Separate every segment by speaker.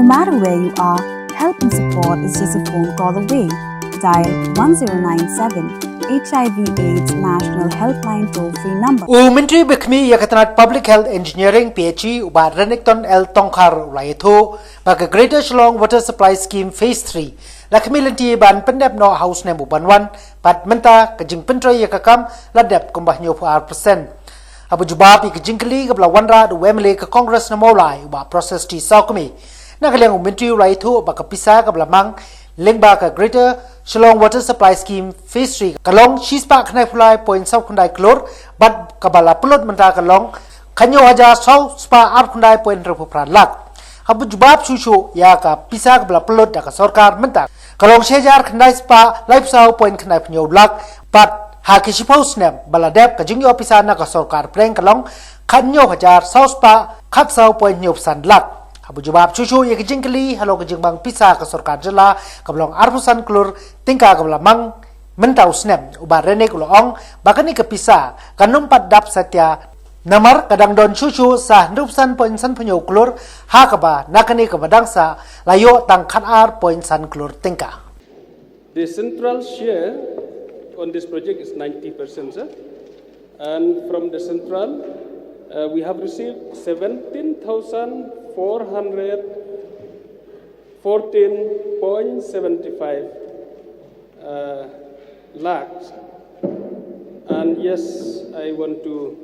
Speaker 1: No matter where you are, help and support is just a phone call away. Dial 1097 HIV/AIDS National Helpline toll-free number.
Speaker 2: Menteri Bekmi Yakatanat Public Health Engineering PHE uba Renekton L Tongkar Rayatho bagi Greater Shillong Water Supply Scheme Phase 3 lakmi lenti ban pendep no house nemu banwan pat menta kejing pentrai yakakam ladep kumbah nyo 4%. Abu jubab kejing keli kabla wanra du wemle ke Congress na molai uba proses ti saukmi nakaliang Menteri Rayatho baka pisa kabla mang lengba ka Greater Shillong Water Supply Scheme Phase 3 kalong shispa khnai fulai point sau khundai klor bat kabala pulot menta kalong khanyo aja sau spa ar khundai point repu pranlak habu jubab chuchu ya ka pisa kabala pulot da ka sarkar menta kalong shejar khnai spa life sau point khnai pnyo lak bat ha kishipo snap baladep ka jingyo pisa na ka sarkar preng kalong khanyo hajar sau spa khat sau point nyop san lak Abu jubab cucu ya kejing keli halo kejing bang pisa ke sorkar jela kablong arpusan kelur tingka kabla mang mentau snap ubar rene kulong bakani ke pisa kanum pat dap satya namar kadang don cucu sah nupsan poin san penyo kelur ha kaba nakani ke badang sa layo tang khan ar poin san kelur tingka.
Speaker 3: The central share on this project is 90%, sir. And from the central we have received 17,414.75 lakhs. And yes, I want to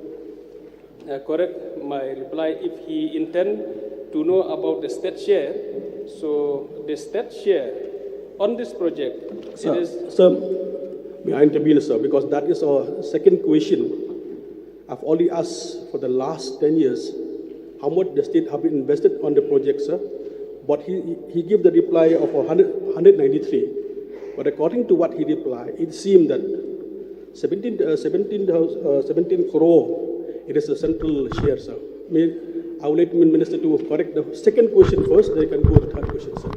Speaker 3: correct my reply if he intend to know about the state share. So the state share on this project,
Speaker 4: Sir, may I intervene, sir, because that is our second question. I've already asked for the last 10 years how much the state have been invested on the project, sir. But he gave the reply of 193. But according to what he replied, it seemed that 17 crore, it is a central share, sir. I will let the Minister to correct the second question first, then I can go to the third question, sir.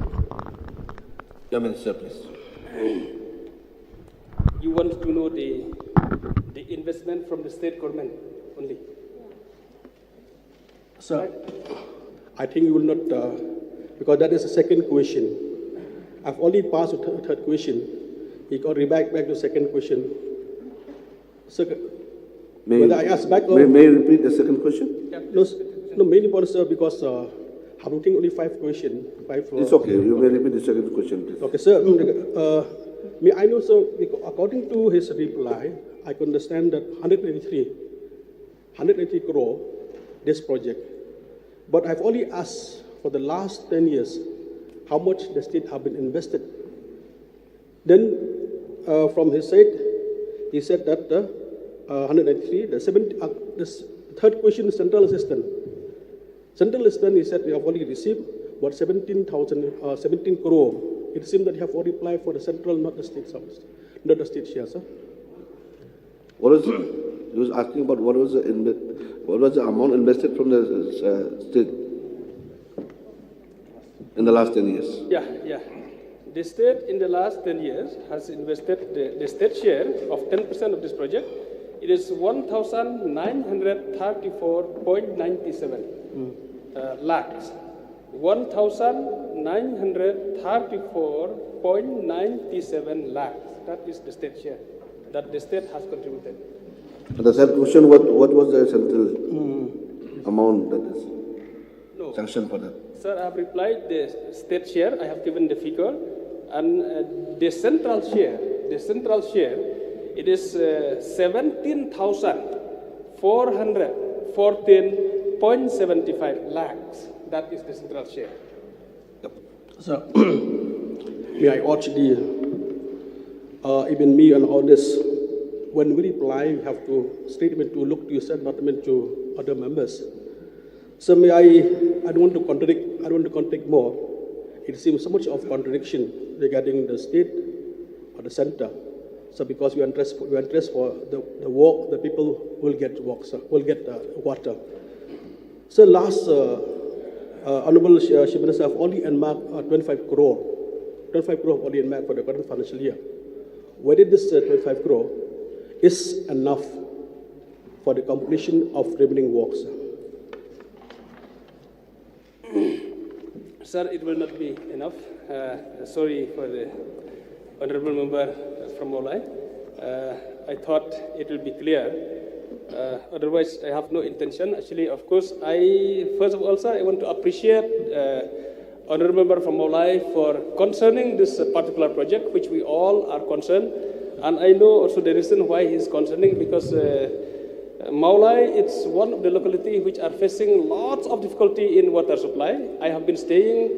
Speaker 5: Yeah, Minister, please.
Speaker 3: You want to know the investment from the state government only?
Speaker 4: Sir, I think you will not, because that is the second question. I've already passed the third question. He got back to the second question. Sir, whether I ask back or...
Speaker 5: May you repeat the second question?
Speaker 3: Yeah,
Speaker 4: No, mainly for sir, because I'm looking only 5 questions.
Speaker 5: It's okay. You may repeat the second question, please.
Speaker 4: Okay, sir. May I know, sir, according to his reply, I can understand that 183 crore, this project. But I've only asked for the last 10 years, how much the state have been invested. Then, from his side, he said that 193, the third question is central assistant. Central assistant, he said, we have only received about 17 crore. It seems that you have already applied for the central, not the state service, not the state share, sir.
Speaker 5: What was he was asking about? What was the amount invested from the state in the last 10 years?
Speaker 3: Yeah. The state in the last 10 years has invested the state share of 10% of this project. It is 1,934.97 lakhs. 1,934.97 lakhs. That is the state share that the state has contributed.
Speaker 5: And the third question, what was the central amount that is sanctioned for that?
Speaker 3: Sir, I have replied the state share. I have given the figure, and the central share, it is 17,414.75 lakhs. That is the central share.
Speaker 4: Sir, may I urge even me and all this, when we reply, we have to statement to look to yourself, not meant to other members. So may I don't want to contradict more. It seems so much of contradiction regarding the state or the center. So because we are interested for the work, the people will get work, sir, will get water. So last Honorable Chief Minister have only earmarked 25 crore only earmarked for the current financial year. Whether this 25 crore is enough for the completion of remaining works?
Speaker 3: Sir, it will not be enough. Sorry for the honorable member from Maulai. I thought it will be clear. Otherwise, I have no intention. Actually, of course, first of all, sir, I want to appreciate honorable member from Maulai for concerning this particular project, which we all are concerned. And I know also the reason why he is concerning, because Maulai, it's one of the localities which are facing lots of difficulty in water supply. I have been staying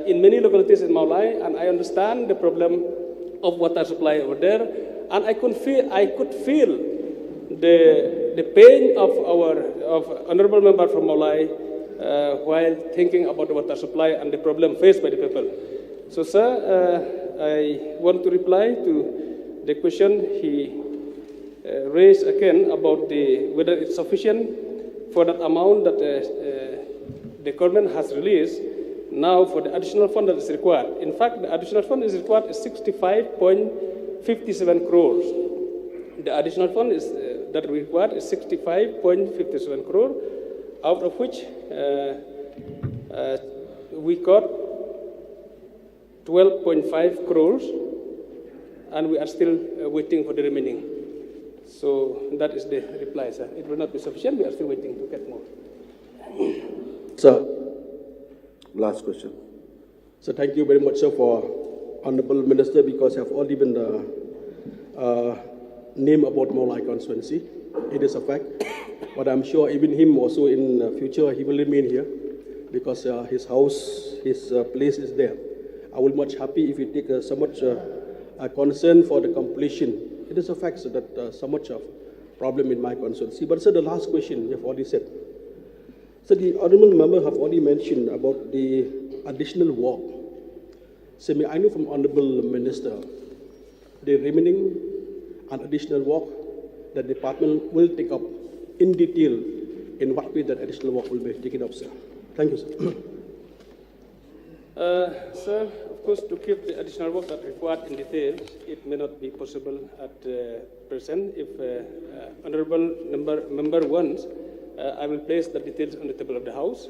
Speaker 3: in many localities in Maulai, and I understand the problem of water supply over there. And I could feel the pain of honorable member from Maulai while thinking about the water supply and the problem faced by the people. So, sir, I want to reply to the question he raised again about whether it's sufficient for that amount that the government has released now for the additional fund that is required. In fact, the additional fund is required is 65.57 crores. The additional fund is that required is 65.57 crore, out of which we got 12.5 crores, and we are still waiting for the remaining. So that is the reply, sir. It will not be sufficient. We are still waiting to get more.
Speaker 4: Sir.
Speaker 5: Last question.
Speaker 4: So thank you very much, sir, for Honorable Minister, because you have already been named about Maulai constituency. It is a fact. But I'm sure even him also in future, he will remain here because his house, his place is there. I will be much happy if you take so much concern for the completion. It is a fact, sir, that so much of problem in my constituency. But, sir, the last question you have already said. So the honourable member have already mentioned about the additional work. So I know from honourable minister, the remaining and additional work that the department will take up in detail in what way that additional work will be taken up, sir. Thank you, sir.
Speaker 3: Sir, of course, to keep the additional work that required in detail, it may not be possible at present. If honourable member wants, I will place the details on the table of the House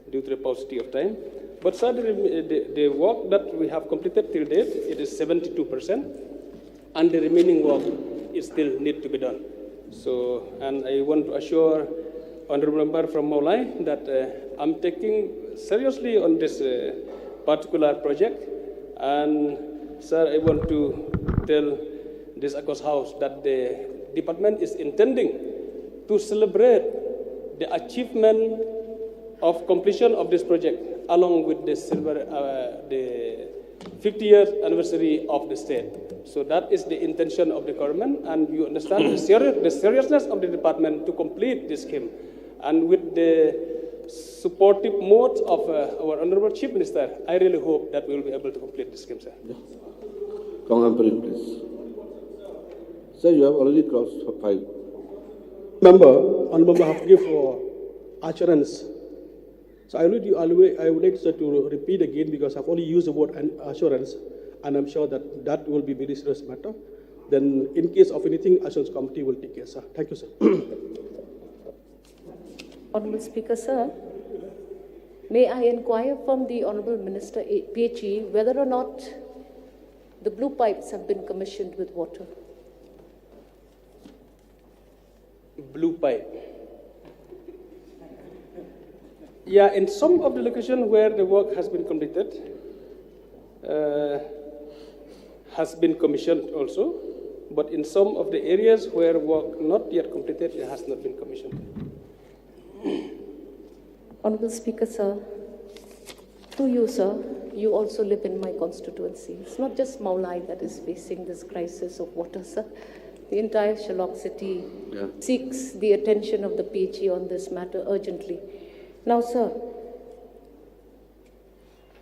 Speaker 3: due to the paucity of time. But, sir, the work that we have completed till date, it is 72%, and the remaining work is still need to be done. So, and I want to assure honourable member from Maulai that I'm taking seriously on this particular project. And, sir, I want to tell this Akos House that the department is intending to celebrate the achievement of completion of this project along with the 50 years anniversary of the state. So that is the intention of the government, and you understand the seriousness of the department to complete this scheme. And with the supportive modes of our Honorable Chief Minister, I really hope that we will be able to complete this scheme, sir.
Speaker 5: Ampering, please. Sir, you have already crossed 5.
Speaker 4: Honourable have to give assurance. So I would like, sir, to repeat again, because I've only used the word assurance, and I'm sure that that will be a very serious matter. Then, in case of anything, Assurance Committee will take care, sir. Thank you, sir.
Speaker 6: Honourable Speaker, sir, may I inquire from the Honourable Minister PHE whether or not the blue pipes have been commissioned with water?
Speaker 3: Blue pipe. Yeah, in some of the locations where the work has been completed, has been commissioned also, but in some of the areas where work not yet completed, it has not been commissioned.
Speaker 6: Honourable Speaker, sir, to you, sir, you also live in my constituency. It's not just Maulai that is facing this crisis of water, sir. The entire Shalok city seeks the attention of the PHE on this matter urgently. Now, sir,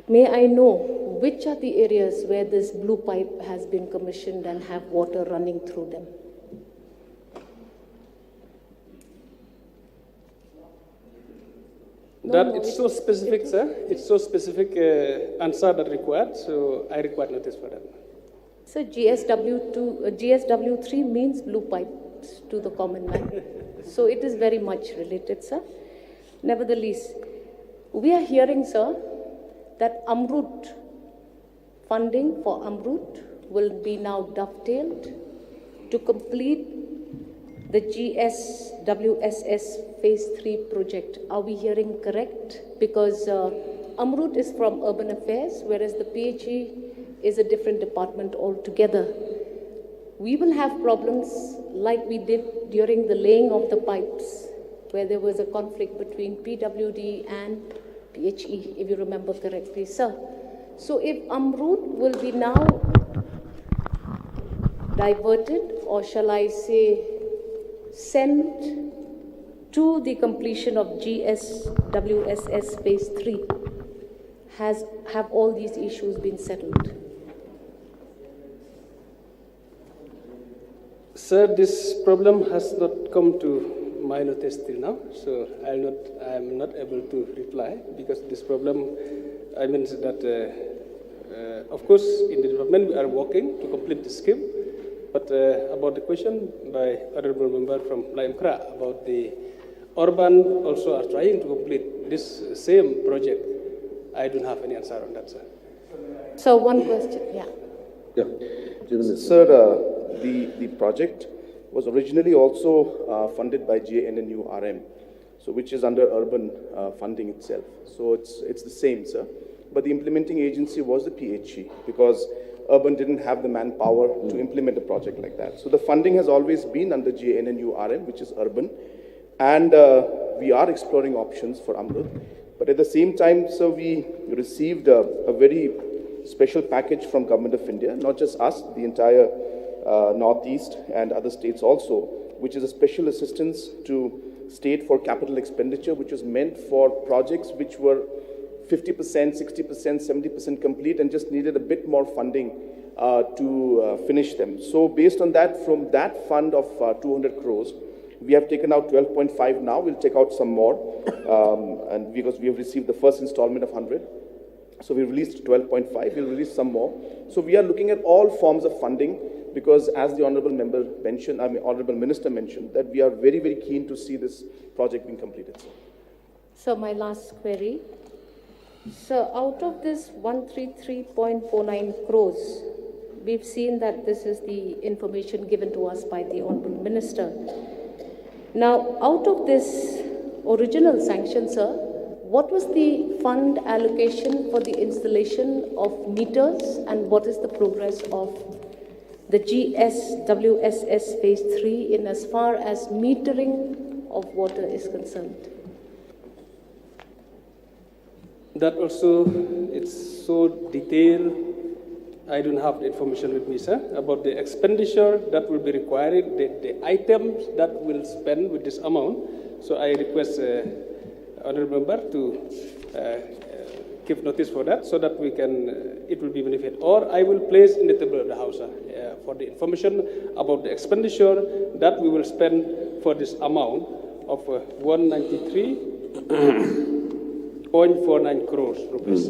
Speaker 6: may I know which are the areas where this blue pipe has been commissioned and have water running through them?
Speaker 3: It's so specific, sir. It's so specific answer that required, so I require notice for that.
Speaker 6: So GSW3 means blue pipes to the common man. So it is very much related, sir. Nevertheless, we are hearing, sir, that Amrut funding for Amrut will be now dovetailed to complete the GSWSS Phase 3 project. Are we hearing correct? Because Amrut is from Urban Affairs, whereas the PHE is a different department altogether. We will have problems like we did during the laying of the pipes, where there was a conflict between PWD and PHE, if you remember correctly, sir. So if Amrut will be now diverted, or shall I say, sent to the completion of GSWSS Phase 3, have all these issues been settled?
Speaker 3: Sir, this problem has not come to my notice till now, so I am not able to reply, because this problem, I mean that, of course, in the department we are working to complete the scheme, but about the question by honorable member from Laem Kra about the urban also are trying to complete this same project, I don't have any answer on that, sir.
Speaker 6: So one question, yeah.
Speaker 7: Sir, the project was originally also funded by GNNURM, so which is under urban funding itself. So it's the same, sir. But the implementing agency was the PHE, because urban didn't have the manpower to implement a project like that. So the funding has always been under GNNURM, which is urban, and we are exploring options for Amrut. But at the same time, sir, we received a very special package from Government of India, not just us, the entire Northeast and other states also, which is a special assistance to state for capital expenditure, which was meant for projects which were 50%, 60%, 70% complete and just needed a bit more funding to finish them. So based on that, from that fund of 200 crores, we have taken out 12.5 now. We'll take out some more, and because we have received the first installment of 100. So we released 12.5, we'll release some more. So we are looking at all forms of funding, because as the Honorable Member mentioned, Honorable Minister mentioned, that we are very, very keen to see this project being completed.
Speaker 6: So my last query. So out of this 133.49 crores, we've seen that this is the information given to us by the Honorable Minister. Now, out of this original sanction, sir, what was the fund allocation for the installation of meters, and what is the progress of the GSWSS Phase 3 in as far as metering of water is concerned?
Speaker 3: That also, it's so detailed, I don't have the information with me, sir, about the expenditure that will be required, the items that will spend with this amount. So I request Honorable Member to give notice for that, so that we can, it will be benefit. Or I will place in the table of the House for the information about the expenditure that we will spend for this amount of 193.49 crores rupees.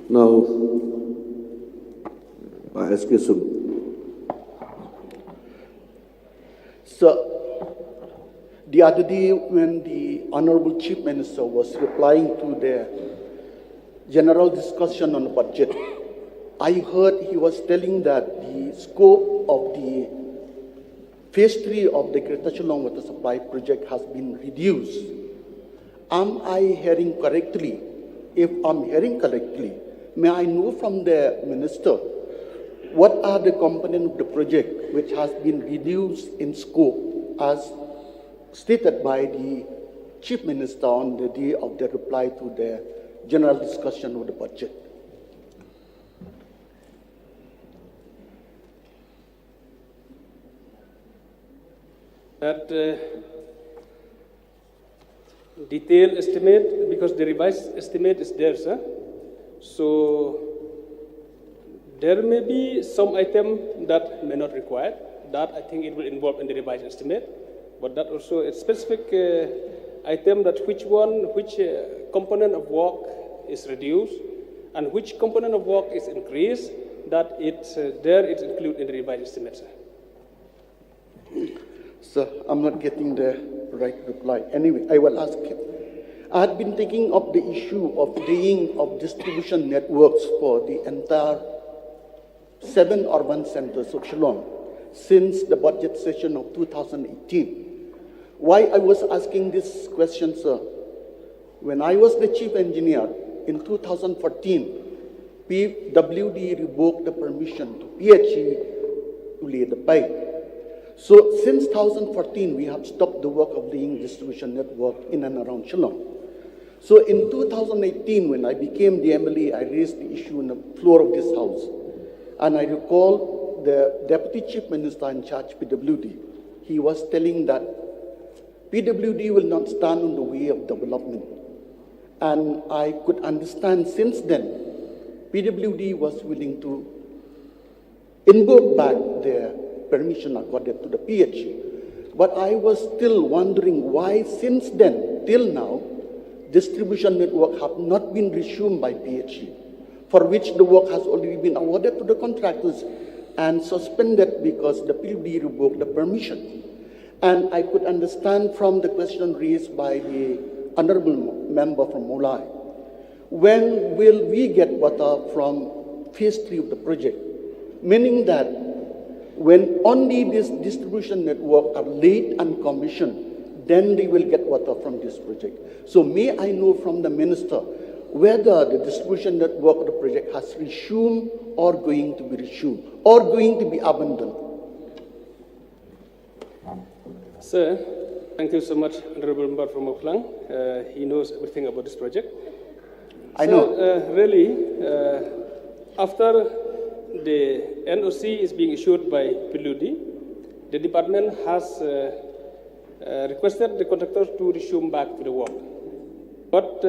Speaker 5: Now, SK Sub.
Speaker 8: So, the other day when the Honorable Chief Minister was replying to the general discussion on the budget, I heard he was telling that the scope of the Phase 3 of the Greater Shillong Water Supply Project has been reduced. Am I hearing correctly? If I'm hearing correctly, may I know from the Minister what are the components of the project which has been reduced in scope as stated by the Chief Minister on the day of the reply to the general discussion of the budget?
Speaker 3: That detailed estimate, because the revised estimate is there, sir. So there may be some item that may not require. That I think it will involve in the revised estimate. But that also a specific item that which component of work is reduced and which component of work is increased, that it's included in the revised estimate, sir.
Speaker 8: Sir, I'm not getting the right reply. Anyway, I will ask him. I had been taking up the issue of laying of distribution networks for the entire 7 urban centers of Shillong since the budget session of 2018. Why I was asking this question, sir? When I was the chief engineer in 2014, PWD revoked the permission to PHE to lay the pipe. So since 2014, we have stopped the work of laying distribution network in and around Shillong. So in 2018, when I became the MLA, I raised the issue on the floor of this house. And I recall the Deputy Chief Minister in charge, PWD, he was telling that PWD will not stand on the way of development. And I could understand since then, PWD was willing to invoke back their permission accorded to the PHE. But I was still wondering why since then, till now, distribution network have not been resumed by PHE, for which the work has already been awarded to the contractors and suspended because the PWD revoked the permission. And I could understand from the question raised by the honorable member from Molai, when will we get water from phase 3 of the project? Meaning that when only this distribution network are laid and commissioned, then they will get water from this project. So may I know from the minister whether the distribution network of the project has resumed or going to be resumed or going to be abandoned?
Speaker 3: Sir, thank you so much, Honorable Member from Oklang. He knows everything about this project.
Speaker 8: I know.
Speaker 3: Really, after the NOC is being issued by PWD, the department has requested the contractors to resume back to the work. But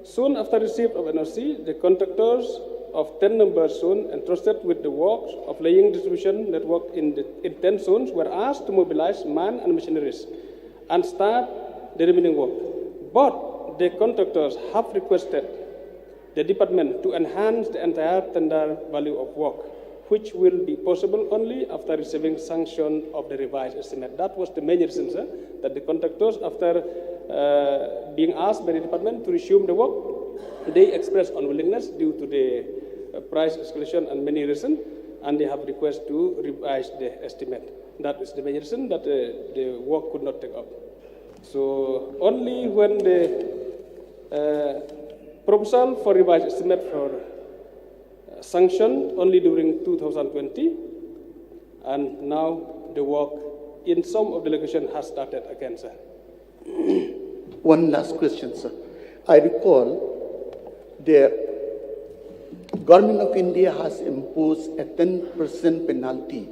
Speaker 3: soon after receipt of NOC, the contractors of 10 number zone entrusted with the works of laying distribution network in 10 zones were asked to mobilize man and machineries and start the remaining work. But the contractors have requested the department to enhance the entire tender value of work, which will be possible only after receiving sanction of the revised estimate. That was the main reason, sir, that the contractors, after being asked by the department to resume the work, they expressed unwillingness due to the price escalation and many reasons, and they have requested to revise the estimate. That is the main reason that the work could not take up. So only when the proposal for revised estimate for sanctioned only during 2020, and now the work in some of the location has started again, sir.
Speaker 8: One last question, sir. I recall the Government of India has imposed a 10% penalty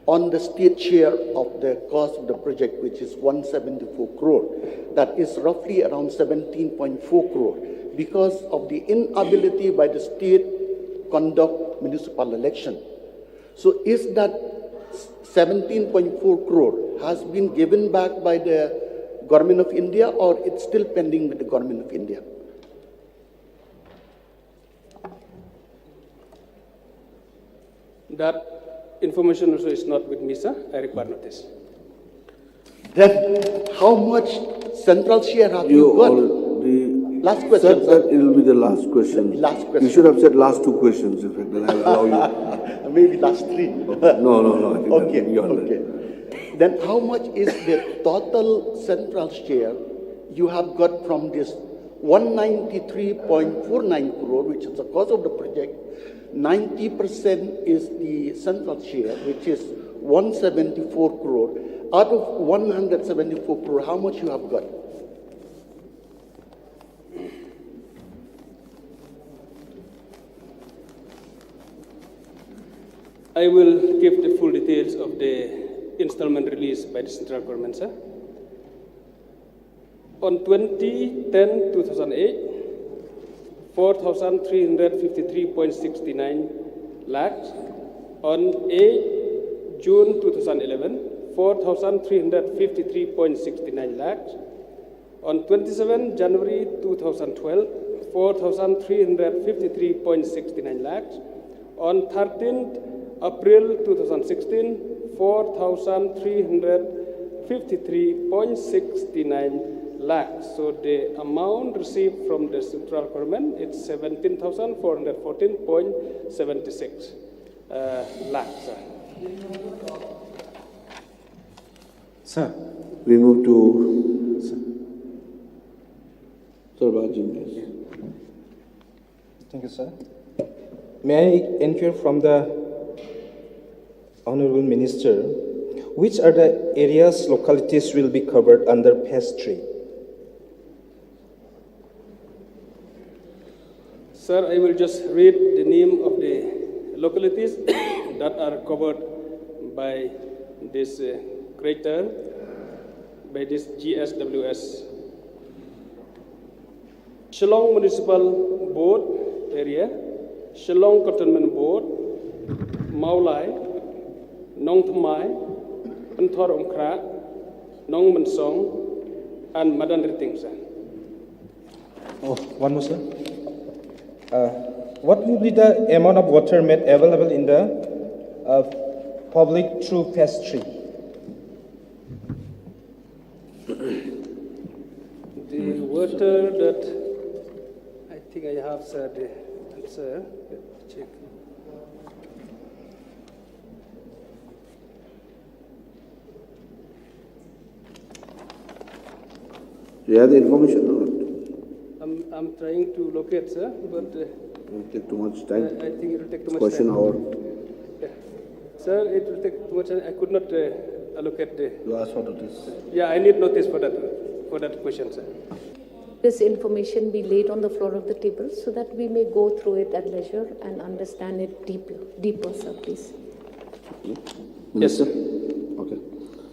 Speaker 8: on the state share of the cost of the project, which is 174 crore. That is roughly around 17.4 crore because of the inability by the state conduct municipal election. So is that 17.4 crore has been given back by the Government of India, or it's still pending with the Government of India?
Speaker 3: That information also is not with me, sir. I require notice.
Speaker 8: Then how much central share have you got? Last question,
Speaker 5: said
Speaker 8: sir.
Speaker 5: that it will be the last question.
Speaker 8: Last question.
Speaker 5: You should have said last 2 questions, in fact, then I will allow you.
Speaker 8: Maybe last 3.
Speaker 5: No. I think
Speaker 8: Okay,
Speaker 5: that will be all right.
Speaker 8: okay. Then how much is the total central share you have got from this 193.49 crore, which is the cost of the project? 90% is the central share, which is 174 crore. Out of 174 crore, how much you have got?
Speaker 3: I will give the full details of the installment released by the central government, sir. On 2010-2008, 4,353.69 lakhs. On 8 June 2011, 4,353.69 lakhs. On 27 January 2012, 4,353.69 lakhs. On 13th April 2016, 4,353.69 lakhs. So the amount received from the central government is 17,414.76 lakhs.
Speaker 9: Sir.
Speaker 5: We move to Sir Bajin, please.
Speaker 9: Thank you, sir. May I inquire from the Honorable Minister, which are the areas, localities will be covered under phase 3?
Speaker 3: Sir, I will just read the name of the localities that are covered by this crater, by this GSWS. Shillong Municipal Board area, Shillong Cantonment Board, Maulai, Nong Thamai, Panthor Omkra, Nong Mansong, and Madan Riting, sir.
Speaker 9: Oh, one more, sir. What will be the amount of water made available in the public through phase 3?
Speaker 3: The water that I think I have, sir, the answer. Let me check.
Speaker 5: Do you have the information or not?
Speaker 3: I'm trying to locate, sir, but
Speaker 5: It will take too much time.
Speaker 3: I think it will take too much
Speaker 5: Question
Speaker 3: time.
Speaker 5: hour.
Speaker 3: Yeah. Sir, it will take too much time. I could not allocate the.
Speaker 5: You ask for notice.
Speaker 3: Yeah, I need notice for that question, sir.
Speaker 6: This information be laid on the floor of the table so that we may go through it at leisure and understand it deeper, sir, please.
Speaker 3: Yes, sir.